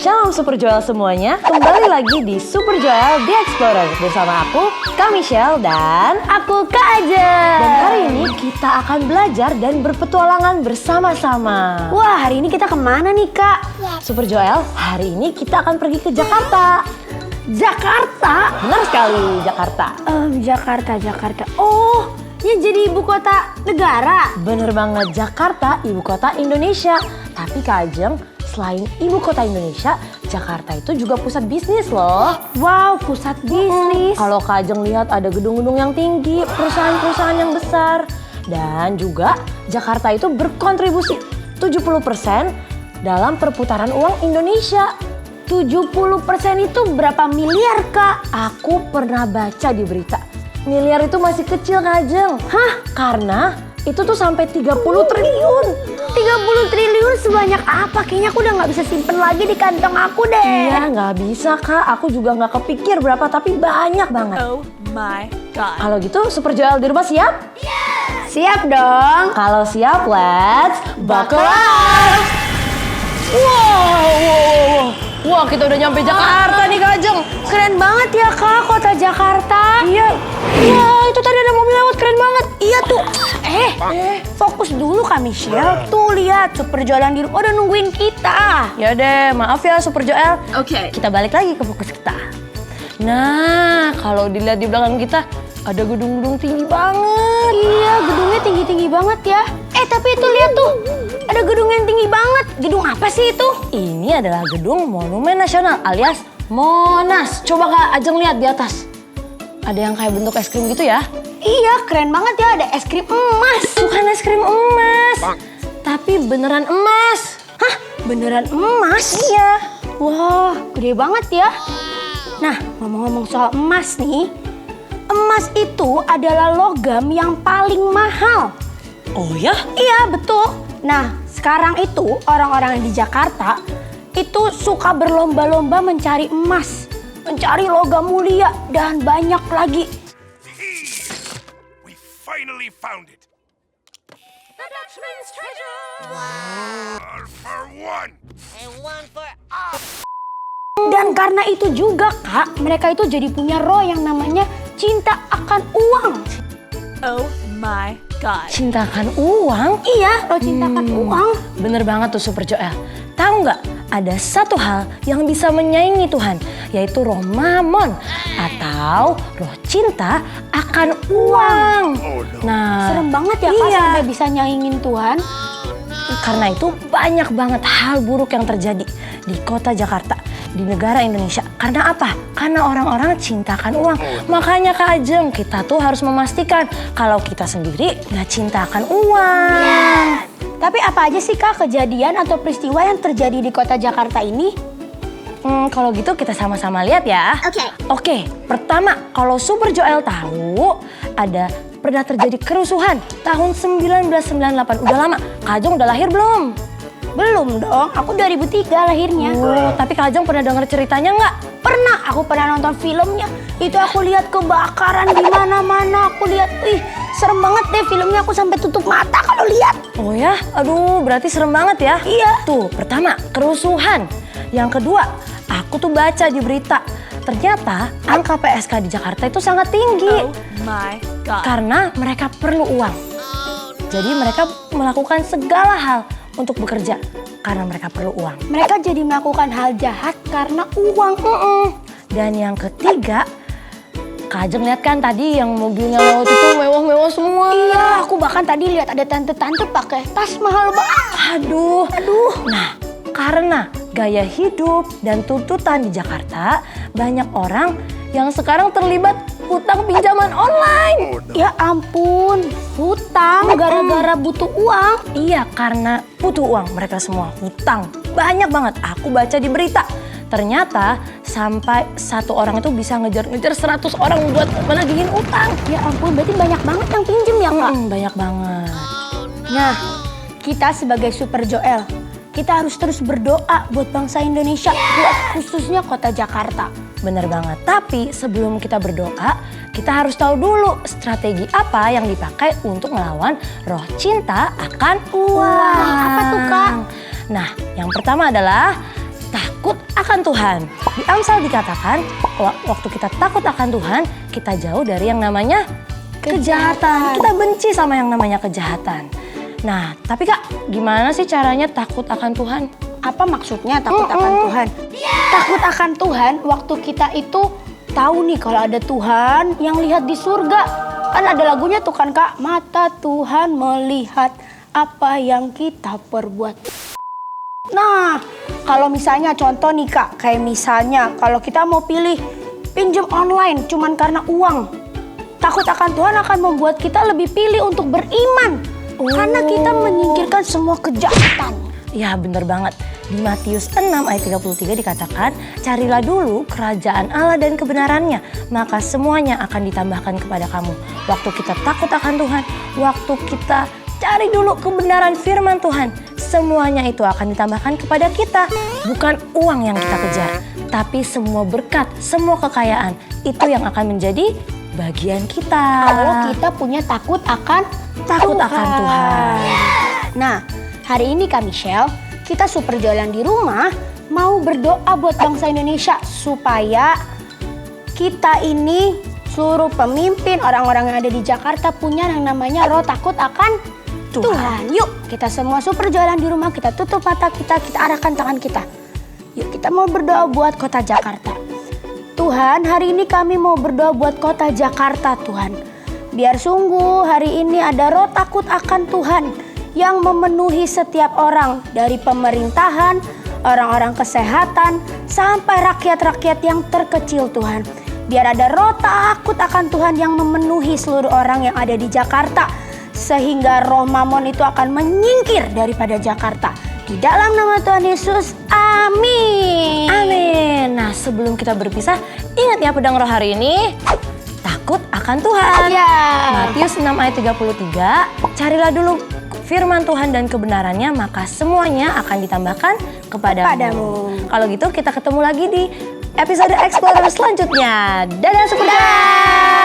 Shalom Super Joel semuanya, kembali lagi di Super Joel The Explorer bersama aku, Kak Michelle dan aku Kak Ajeng. Dan hari ini kita akan belajar dan berpetualangan bersama-sama. Wah, hari ini kita kemana nih Kak? Super Joel, hari ini kita akan pergi ke Jakarta. Jakarta? Benar sekali, Jakarta. Jakarta. Oh, ini jadi ibu kota negara. Bener banget, Jakarta ibu kota Indonesia. Tapi Kak Ajeng, selain ibu kota Indonesia, Jakarta itu juga pusat bisnis loh. Wow, pusat bisnis. Kalau Kak Ajeng lihat ada gedung-gedung yang tinggi, perusahaan-perusahaan yang besar. Dan juga Jakarta itu berkontribusi 70% dalam perputaran uang Indonesia. 70% itu berapa miliar Kak? Aku pernah baca di berita. Miliar itu masih kecil Kak Ajeng. Hah? Karena itu tuh sampai 30 triliun. 30 triliun sebanyak apa? Kayaknya aku udah gak bisa simpen lagi di kantong aku deh. Iya nggak bisa Kak, aku juga nggak kepikir berapa tapi banyak banget. Oh my god. Kalau gitu Super Joel di rumah siap? Siap dong. Kalau siap, let's buckle up! Wah, kita udah nyampe Jakarta nih Kak Ajeng. Keren banget ya Kak, kota Jakarta. Iya, itu tadi ada mobil lewat, keren banget. Iya tuh. Fokus dulu Kak Michelle. Tuh lihat, Super Joel di rumah udah nungguin kita. Ya deh, maaf ya Super Joel. Oke. Kita balik lagi ke fokus kita. Nah, kalau dilihat di belakang kita ada gedung-gedung tinggi banget. Iya, gedungnya tinggi-tinggi banget ya. Tapi itu lihat tuh, ada gedung yang tinggi banget. Gedung apa sih itu? Ini adalah gedung Monumen Nasional alias Monas. Coba Kak Ajeng lihat di atas. Ada yang kayak bentuk es krim gitu ya. Iya, keren banget ya, ada es krim emas. Bukan es krim emas, tapi beneran emas. Hah, beneran emas? Iya. Wah, gede banget ya. Nah, ngomong-ngomong soal emas nih, emas itu adalah logam yang paling mahal. Oh ya? Iya, betul. Nah, sekarang itu orang-orang di Jakarta itu suka berlomba-lomba mencari emas, mencari logam mulia dan banyak lagi. We finally found it. The Dutchman's treasure. All for one. And one for all. Dan karena itu juga Kak, mereka itu jadi punya roh yang namanya cinta akan uang. Oh my god. Cintakan uang? Iya, roh cinta akan uang. Bener banget tuh Super Joel. Tahu nggak? Ada satu hal yang bisa menyaingi Tuhan, yaitu roh mamon atau roh cinta akan uang. Nah, Serem banget ya Kak iya. sampai bisa nyaingin Tuhan. Karena itu banyak banget hal buruk yang terjadi di kota Jakarta, di negara Indonesia. Karena apa? Karena orang-orang cintakan uang. Makanya Kak Ajeng, kita tuh harus memastikan kalau kita sendiri nggak cintakan uang. Tapi apa aja sih Kak kejadian atau peristiwa yang terjadi di kota Jakarta ini? Kalau gitu kita sama-sama lihat ya. Oke. Oke, pertama kalau Super Joel tahu pernah terjadi kerusuhan tahun 1998. Udah lama. Kak Ajeng udah lahir belum? Belum dong, aku 2003 lahirnya. Oh, tapi Kak Ajeng pernah denger ceritanya nggak? Pernah, aku pernah nonton filmnya. Itu aku lihat kebakaran di mana-mana. Aku lihat, serem banget deh filmnya. Aku sampai tutup mata kalau lihat. Oh ya? Aduh, berarti serem banget ya? Iya. Tuh, pertama, kerusuhan. Yang kedua, aku tuh baca di berita. Ternyata angka PSK di Jakarta itu sangat tinggi. Oh my god. Karena mereka perlu uang. Jadi mereka melakukan segala hal untuk bekerja karena mereka perlu uang. Mereka jadi melakukan hal jahat karena uang. Dan yang ketiga, Kak Ajeng lihat kan tadi yang mobilnya laut itu mewah-mewah semua. Iya, aku bahkan tadi lihat ada tante-tante pakai tas mahal banget. Aduh. Nah, karena gaya hidup dan tuntutan di Jakarta, banyak orang yang sekarang terlibat hutang pinjaman online. Ya ampun, hutang gara-gara butuh uang. Iya, karena butuh uang mereka semua hutang. Banyak banget, aku baca di berita. Ternyata sampai satu orang itu bisa ngejar-ngejar 100 orang buat menagihin utang. Ya ampun, berarti banyak banget yang pinjem ya Kak? Banyak banget. Nah, kita sebagai Super Joel, kita harus terus berdoa buat bangsa Indonesia, buat khususnya kota Jakarta. Bener banget, tapi sebelum kita berdoa, kita harus tahu dulu strategi apa yang dipakai untuk melawan roh cinta akan uang. Apa tuh Kak? Nah, yang pertama adalah takut akan Tuhan. Di Amsal dikatakan, waktu kita takut akan Tuhan, kita jauh dari yang namanya kejahatan. Kita benci sama yang namanya kejahatan. Nah, tapi Kak, gimana sih caranya takut akan Tuhan? Apa maksudnya takut akan Tuhan? Takut akan Tuhan waktu kita itu tahu nih kalau ada Tuhan yang lihat di surga. Kan ada lagunya tuh kan Kak, mata Tuhan melihat apa yang kita perbuat. Nah, kalau misalnya contoh nih Kak, kayak misalnya kalau kita mau pilih pinjam online cuman karena uang. Takut akan Tuhan akan membuat kita lebih pilih untuk beriman. Karena kita menyingkirkan semua kejahatan. Ya bener banget. Di Matius 6 ayat 33 dikatakan, carilah dulu kerajaan Allah dan kebenarannya, maka semuanya akan ditambahkan kepada kamu. Waktu kita takut akan Tuhan, waktu kita cari dulu kebenaran firman Tuhan, semuanya itu akan ditambahkan kepada kita. Bukan uang yang kita kejar, tapi semua berkat, semua kekayaan, itu yang akan menjadi bagian kita. Kalau kita punya takut akan Tuhan. Nah, hari ini Kak Michelle, kita super jalan di rumah mau berdoa buat bangsa Indonesia supaya kita ini seluruh pemimpin orang-orang yang ada di Jakarta punya yang namanya roh takut akan Tuhan. Yuk, kita semua super jalan di rumah, kita tutup mata kita arahkan tangan kita. Yuk, kita mau berdoa buat kota Jakarta. Tuhan, hari ini kami mau berdoa buat kota Jakarta, Tuhan. Biar sungguh hari ini ada roh takut akan Tuhan yang memenuhi setiap orang, dari pemerintahan, orang-orang kesehatan, sampai rakyat-rakyat yang terkecil Tuhan. Biar ada roh takut akan Tuhan yang memenuhi seluruh orang yang ada di Jakarta, sehingga roh mamon itu akan menyingkir daripada Jakarta. Di dalam nama Tuhan Yesus, amin. Amin. Nah, sebelum kita berpisah, ingat ya pedang roh hari ini, takut akan Tuhan. Ya. Matius 6 ayat 33, carilah dulu firman Tuhan dan kebenarannya, maka semuanya akan ditambahkan kepadamu. Kalau gitu kita ketemu lagi di episode Explorer selanjutnya. Dadah Super Jam!